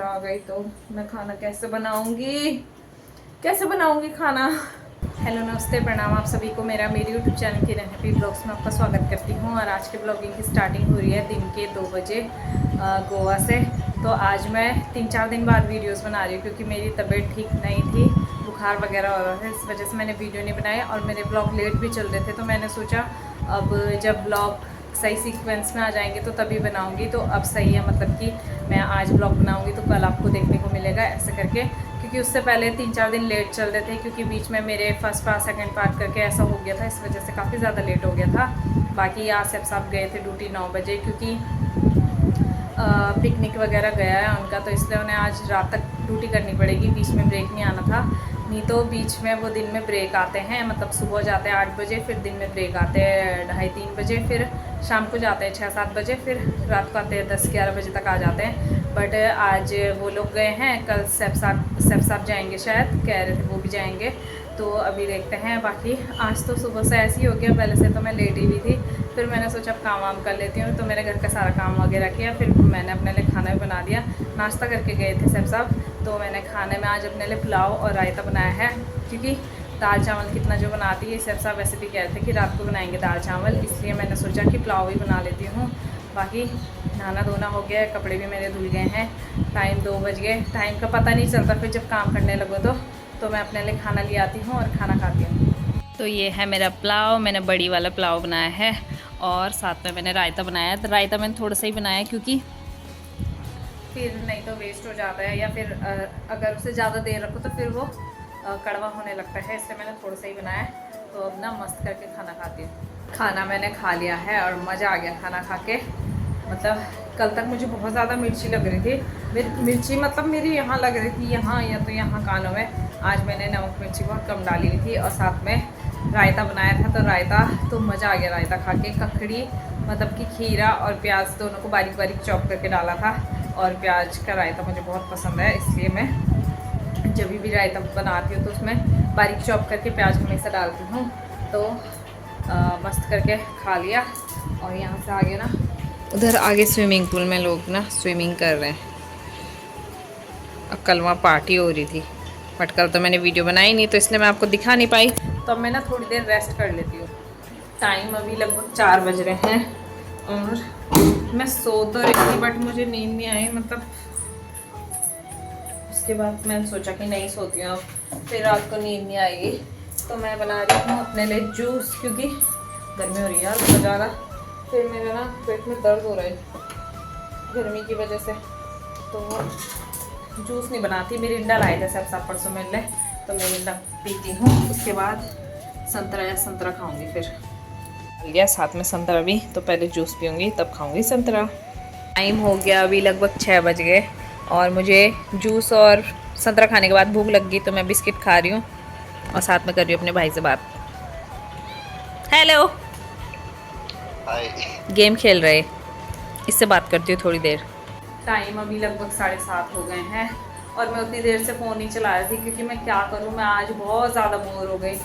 आ गई तो मैं खाना कैसे बनाऊंगी खाना। हेलो नमस्ते प्रणाम आप सभी को मेरी यूट्यूब चैनल की हैप्पी ब्लॉग्स में आपका स्वागत करती हूँ। और आज के ब्लॉगिंग की स्टार्टिंग हो रही है दिन के 2 बजे गोवा से। तो आज मैं 3-4 दिन बाद वीडियोस बना रही हूँ क्योंकि मेरी तबीयत ठीक नहीं थी, बुखार वगैरह हो रहा था, इस वजह से मैंने वीडियो नहीं बनाया और मेरे ब्लॉग लेट भी चल रहे थे। तो मैंने सोचा अब जब ब्लॉग सही सीक्वेंस में आ जाएंगे तो तभी बनाऊंगी। तो अब सही है, मतलब कि मैं आज ब्लॉग बनाऊंगी तो कल आपको देखने को मिलेगा ऐसे करके, क्योंकि उससे पहले 3-4 दिन लेट चल रहे थे क्योंकि बीच में मेरे फर्स्ट पार्ट सेकंड पार्ट करके ऐसा हो गया था, इस वजह से काफ़ी ज़्यादा लेट हो गया था। बाकी आसिफ साहब गए थे ड्यूटी 9 बजे क्योंकि पिकनिक वगैरह गया है उनका, तो इसलिए उन्हें आज रात तक ड्यूटी करनी पड़ेगी, बीच में ब्रेक नहीं आना था। नहीं तो बीच में वो दिन में ब्रेक आते हैं, मतलब सुबह जाते हैं 8 बजे, फिर दिन में ब्रेक आते हैं 2:30-3 बजे, फिर शाम को जाते हैं 6-7 बजे, फिर रात को आते हैं 10-11 बजे तक आ जाते हैं। बट आज वो लोग गए हैं, कल सैफ साहब जाएंगे, शायद कह रहे थे वो भी जाएंगे। तो अभी देखते हैं। बाकी आज तो सुबह से ऐसे ही हो गया, पहले से तो मैं लेटी हुई थी, फिर मैंने सोचा अब काम वाम कर लेती हूँ, तो मैंने घर का सारा काम वगैरह किया, फिर मैंने अपने लिए खाना भी बना दिया। नाश्ता करके गए थे सैफ साहब, तो मैंने खाने में आज अपने लिए पुलाव और रायता बनाया है, क्योंकि दाल चावल कितना जो बनाती है सैफ साहब वैसे भी कह रहे थे कि रात को बनाएंगे दाल चावल, इसलिए मैंने सोचा कि पुलाव भी बना लेती हूँ। बाकी नहाना धोना हो गया है, कपड़े भी मेरे धुल गए हैं, टाइम 2 बज गए। टाइम का पता नहीं चलता फिर जब काम करने लगो तो मैं अपने लिए खाना ले आती हूँ और खाना खाती हूँ। तो ये है मेरा पुलाव, मैंने बड़ी वाला पुलाव बनाया है और साथ में मैंने रायता बनाया है। तो रायता मैंने थोड़ा सा ही बनाया है क्योंकि फिर नहीं तो वेस्ट हो जाता है, या फिर अगर उसे ज़्यादा देर रखो तो फिर वो कड़वा होने लगता है, इसलिए मैंने थोड़ा सा ही बनाया है। तो अब ना मस्त करके खाना खाती हूँ। खाना मैंने खा लिया है और मज़ा आ गया खाना खा के। मतलब कल तक मुझे बहुत ज़्यादा मिर्ची लग रही थी, मिर्ची मतलब मेरी यहाँ लग रही थी, यहाँ या तो यहाँ कानों में। आज मैंने नमक मिर्ची बहुत कम डाली हुई थी और साथ में रायता बनाया था, तो रायता तो मज़ा आ गया रायता खा के। ककड़ी मतलब कि खीरा और प्याज दोनों को बारीक बारीक चॉप करके डाला था, और प्याज का रायता मुझे बहुत पसंद है, इसलिए मैं जब भी रायता बनाती हूँ तो उसमें बारीक चॉप करके प्याज हमेशा डालती हूँ। तो मस्त करके खा लिया। और यहाँ से आगे ना, उधर आगे स्विमिंग पूल में लोग ना स्विमिंग कर रहे हैं। अब कल वहाँ पार्टी हो रही थी, बट कल तो मैंने वीडियो बनाई नहीं, तो इसलिए मैं आपको दिखा नहीं पाई। तो अब मैं ना थोड़ी देर रेस्ट कर लेती हूँ। टाइम अभी लगभग 4 बज रहे हैं और मैं सो तो रही थी बट मुझे नींद नहीं आई। मतलब उसके बाद मैंने सोचा कि नहीं सोती हूँ, अब फिर रात को नींद नहीं आएगी, तो मैं बना रही हूँ अपने लिए जूस, क्योंकि गर्मी हो रही है यार बहुत ज़्यादा। फिर मेरा ना पेट में दर्द हो रहा है गर्मी की वजह से, तो जूस नहीं बनाती। मिरिंडा लाए थे सब परसों मिलने, तो मिरिंडा पीती हूँ। उसके बाद संतरा खाऊंगी, फिर लिया साथ में संतरा भी, तो पहले जूस पीऊँगी तब खाऊंगी संतरा। टाइम हो गया अभी लगभग 6 बज गए और मुझे जूस और संतरा खाने के बाद भूख लग गई, तो मैं बिस्किट खा रही हूँ और साथ में कर रही हूँ अपने भाई से बात। हेलो, हाय। गेम खेल रहे, इससे बात करती हूँ थोड़ी देर। टाइम अभी लगभग 7:30 हो गए हैं और मैं उतनी देर से फ़ोन नहीं चला रही थी, क्योंकि मैं क्या करूँ, मैं आज बहुत ज़्यादा बोर हो गई।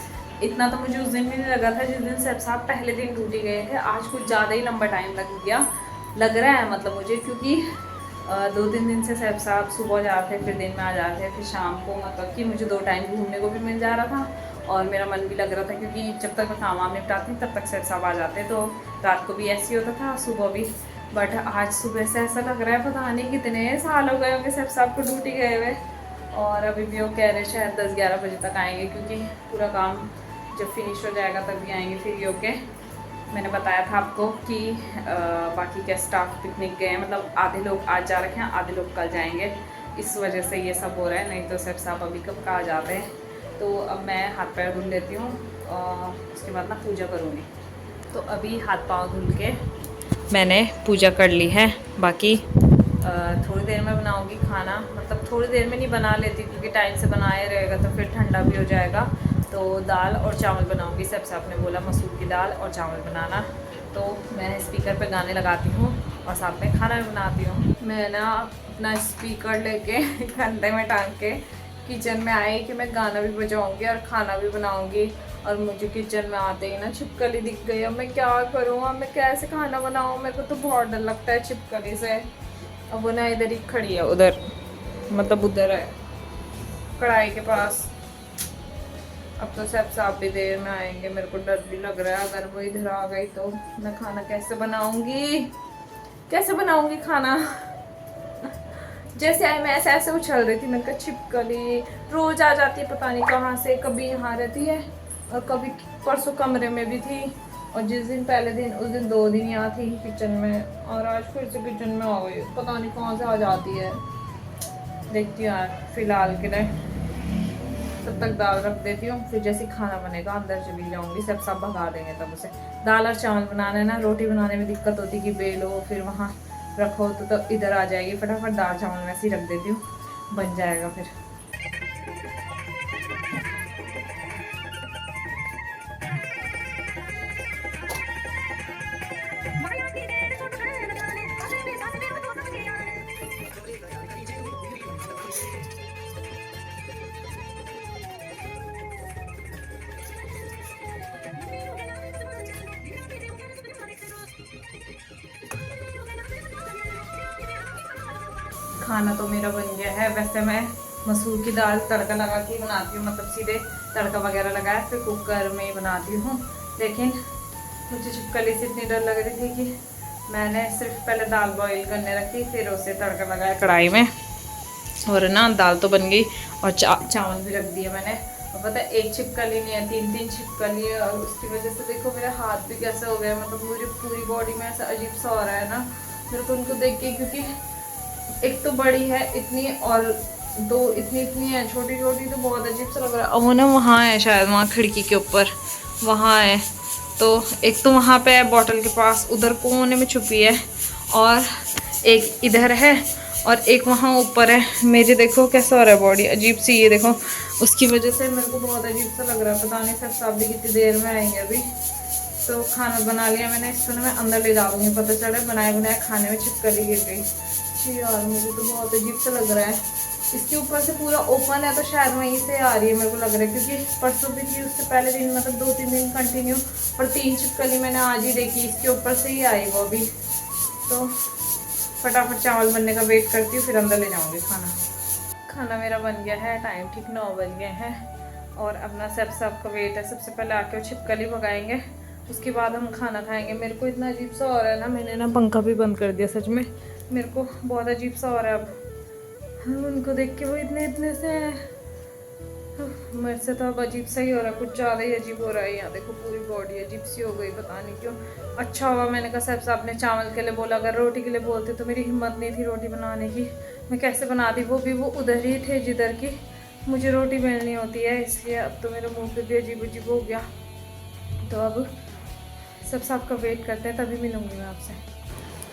इतना तो मुझे उस दिन भी नहीं लगा था जिस दिन सैफ साहब पहले दिन ड्यूटी गए थे, आज कुछ ज़्यादा ही लंबा टाइम लग रहा है मतलब मुझे, क्योंकि 2-3 दिन से सैफ साहब सुबह जाते थे, फिर दिन में आ जाते थे, फिर शाम को, मतलब कि मुझे 2 टाइम घूमने को भी मिल जा रहा था और मेरा मन भी लग रहा था, क्योंकि जब तक मैं काम वाम निपटाती तब तक सैफ साहब आ जाते, तो रात को भी ऐसे ही होता था, सुबह भी। बट आज सुबह से ऐसा लग रहा है पता नहीं कितने साल हो गए होंगे सैफ साहब को ड्यूटी गए हुए, और अभी भी वो कह रहे शायद 10-11 बजे तक आएंगे, क्योंकि पूरा काम जब फिनिश हो जाएगा तब भी आएंगे फ्री होके। मैंने बताया था आपको कि बाकी के स्टाफ पिकनिक गए हैं, मतलब आधे लोग आज जा रखे हैं, आधे लोग कल जाएंगे, इस वजह से ये सब हो रहा है, नहीं तो सैफ साहब अभी कब का आ जाते हैं। तो अब मैं हाथ पैर धुल लेती हूँ और उसके बाद ना पूजा करूँगी। तो अभी हाथ पाँव धुल के मैंने पूजा कर ली है। बाकी थोड़ी देर में बनाऊंगी खाना, मतलब थोड़ी देर में नहीं बना लेती, क्योंकि टाइम से बनाया रहेगा तो फिर ठंडा भी हो जाएगा। तो दाल और चावल बनाऊंगी, सैफ साहब ने बोला मसूर की दाल और चावल बनाना, तो मैं स्पीकर पे गाने लगाती हूँ और साथ में खाना भी बनाती हूँ। मैं ना अपना स्पीकर लेके कंधे में टांग के किचन में आई कि मैं गाना भी बजाऊंगी और खाना भी बनाऊंगी, और मुझे किचन में आते ही ना छिपकली दिख गई। अब मैं क्या करूँ, अब मैं कैसे खाना बनाऊँ, मेरे को तो बहुत डर लगता है छिपकली से। अब वो ना इधर ही खड़ी है उधर, मतलब उधर है कढ़ाई के पास। अब तो सब साफ भी देर में आएंगे, मेरे को डर भी लग रहा है अगर वो इधर आ गई तो मैं खाना कैसे बनाऊंगी खाना। जैसे आई मैं ऐसे उछल रही थी, मैंने कहा छिपकली रोज आ जाती है पता नहीं कहाँ से, कभी यहाँ रहती है और कभी परसों कमरे में भी थी, और जिस दिन पहले दिन उस दिन 2 दिन यहाँ थी किचन में, और आज फिर से किचन में आ गई, पता नहीं कहाँ से आ जाती है। देखती हूँ यार फिलहाल के लिए तब तक दाल रख देती हूँ, फिर जैसे खाना बनेगा अंदर चली जाऊंगी, सब भगा देंगे तब उसे। दाल और चावल बनाना है ना, रोटी बनाने में दिक्कत होती कि बेलो फिर वहाँ रखो तो इधर आ जाएगी, फटाफट दाल चावल वैसे ही रख देती हूँ, बन जाएगा फिर। खाना तो मेरा बन गया है। वैसे मैं मसूर की दाल तड़का लगा के बनाती हूँ, मतलब सीधे तड़का वगैरह लगाया फिर कुकर में बनाती हूँ, लेकिन मुझे छिपकली से इतनी डर लग रही थी कि मैंने सिर्फ पहले दाल बॉईल करने रखी, फिर उसे तड़का लगाया कढ़ाई में, और ना दाल तो बन गई और चावल भी रख दिया मैंने। और पता है एक छिपकली नहीं है, 3 छिपकली है, और उसकी वजह से देखो मेरा हाथ भी कैसा हो गया, मतलब मुझे पूरी बॉडी में ऐसा अजीब सा हो रहा है ना मेरे को उनको देख के, क्योंकि एक तो बड़ी है इतनी और 2 इतनी है, छोटी तो बहुत अजीब सा लग रहा है। अब वो ना वहाँ है शायद, वहाँ खिड़की के ऊपर वहाँ है, तो एक तो वहाँ पे है बॉटल के पास, उधर कोने में छुपी है, और एक इधर है, और एक वहाँ ऊपर है। मेरे देखो कैसा हो रहा है बॉडी अजीब सी, ये देखो उसकी वजह से मेरे को बहुत अजीब सा लग रहा है, पता नहीं सब भी कितनी देर में आएंगे अभी। तो खाना बना लिया मैंने, इसको ना मैं अंदर ले जा दूँगी, पता चला बनाए खाने में छिपकली गिर गई। यार मुझे तो बहुत अजीब सा लग रहा है, इसके ऊपर से पूरा ओपन है तो शायद वहीं से आ रही है मेरे को लग रहा है, क्योंकि परसों भी थी, उससे पहले दिन मतलब 2-3 दिन कंटिन्यू, और 3 छिपकली मैंने आज ही देखी, इसके ऊपर से ही आई वो अभी। तो फटाफट चावल बनने का वेट करती हूँ, फिर अंदर ले जाऊँगी खाना मेरा बन गया है, टाइम ठीक 9 बज गए हैं, और अपना सब का वेट है। सबसे पहले आके वो छिपकली भगाएंगे, उसके बाद हम खाना खाएंगे। मेरे को इतना अजीब सा हो रहा है ना, मैंने ना पंखा भी बंद कर दिया, सच में मेरे को बहुत अजीब सा हो रहा है अब उनको देख के, वो इतने से मेरे से तो अब अजीब सा ही हो रहा है, कुछ ज़्यादा ही अजीब हो रहा है। यहाँ देखो पूरी बॉडी अजीब सी हो गई, पता नहीं क्यों। अच्छा हुआ मैंने कहा साहब साहब ने चावल के लिए बोला, अगर रोटी के लिए बोलते तो मेरी हिम्मत नहीं थी रोटी बनाने की, मैं कैसे बना दी, वो भी वो उधर ही थे जिधर की मुझे रोटी बेलनी होती है, इसलिए अब तो मेरे मुँह पर भी अजीब हो गया। तो अब सब साहब का वेट करते हैं, तभी मिलूँगी मैं आपसे।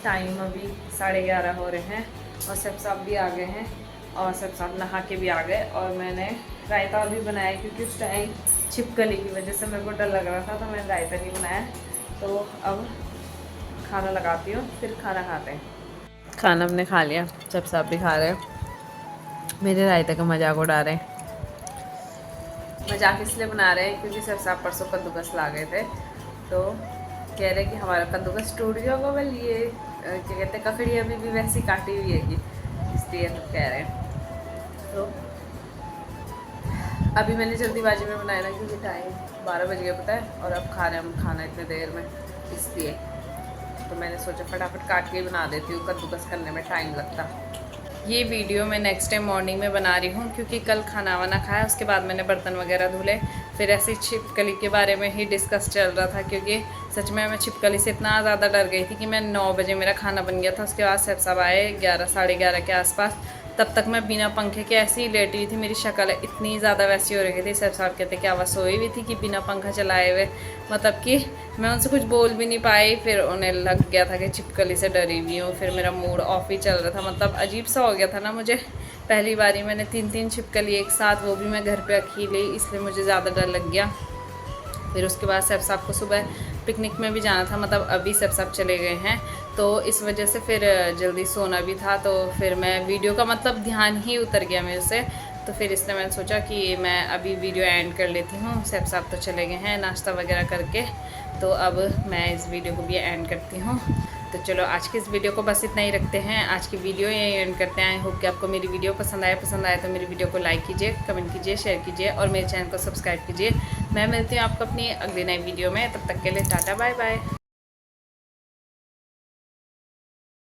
टाइम अभी 11:30 हो रहे हैं, और सब साहब भी आ गए हैं, और सब साहब नहा के भी आ गए, और मैंने रायता भी बनाया, क्योंकि उस टाइम छिपकली की वजह से मेरे को डर लग रहा था, तो मैंने रायता नहीं बनाया। तो अब खाना लगाती हूँ, फिर खाना खाते हैं। खाना हमने खा लिया, सब साहब भी खा रहे हैं, मेरे रायते का मजाक उड़ा रहे हैं। मजाक इसलिए बना रहे हैं क्योंकि सब साहब परसों कद्दूकस ला गए थे, तो कह रहे कि हमारा कद्दूकस टूट गया होगा, वाल ये क्या कहते हैं ककड़ी अभी भी वैसी काटी हुई है, इसलिए तो कह रहे हैं। तो अभी मैंने जल्दीबाजी में बनाया ना, क्योंकि टाइम 12 बज गया पता है, और अब खा रहे हम खाना इतने देर में, इसलिए तो मैंने सोचा फटाफट काट के बना देती हूँ, कद्दूकस करने में टाइम लगता। ये वीडियो मैं नेक्स्ट टाइम मॉर्निंग में बना रही हूँ, क्योंकि कल खाना वाना खाया, उसके बाद मैंने बर्तन वगैरह धुले, फिर ऐसी छिपकली के बारे में ही डिस्कस चल रहा था, क्योंकि सच में मैं छिपकली से इतना ज़्यादा डर गई थी कि मैं 9 बजे मेरा खाना बन गया था, उसके बाद सब आए 11 साढ़े 11 के आसपास, तब तक मैं बिना पंखे के ऐसे ही लेटी हुई थी, मेरी शक्ल इतनी ज़्यादा वैसी हो रही थी। सब साहब कहते कि आवाज़ सोई हुई थी कि बिना पंखा चलाए हुए, मतलब कि मैं उनसे कुछ बोल भी नहीं पाई, फिर उन्हें लग गया था कि छिपकली से डरी हुई हूँ, फिर मेरा मूड ऑफ ही चल रहा था, मतलब अजीब सा हो गया था ना मुझे। पहली बारी मैंने 3 छिपकली एक साथ, वो भी मैं घर पे अकेले, इसलिए मुझे ज़्यादा डर लग गया। फिर उसके बाद सब साहब को सुबह पिकनिक में भी जाना था, मतलब अभी सब साहब चले गए हैं, तो इस वजह से फिर जल्दी सोना भी था, तो फिर मैं वीडियो का मतलब ध्यान ही उतर गया मेरे से, तो फिर इसलिए मैंने सोचा कि मैं अभी वीडियो एंड कर लेती हूँ। सब साहब तो चले गए हैं नाश्ता वगैरह करके, तो अब मैं इस वीडियो को भी एंड करती हूँ। तो चलो आज की इस वीडियो को बस इतना ही रखते हैं। आज की वीडियो यही एंड करते हैं। आई होप कि आपको मेरी वीडियो पसंद आए तो मेरी वीडियो को लाइक कीजिए, कमेंट कीजिए, शेयर कीजिए और मेरे चैनल को सब्सक्राइब कीजिए। मैं मिलती हूँ आपको अपनी अगली नई वीडियो में। तब तक के लिए टाटा बाय बाय।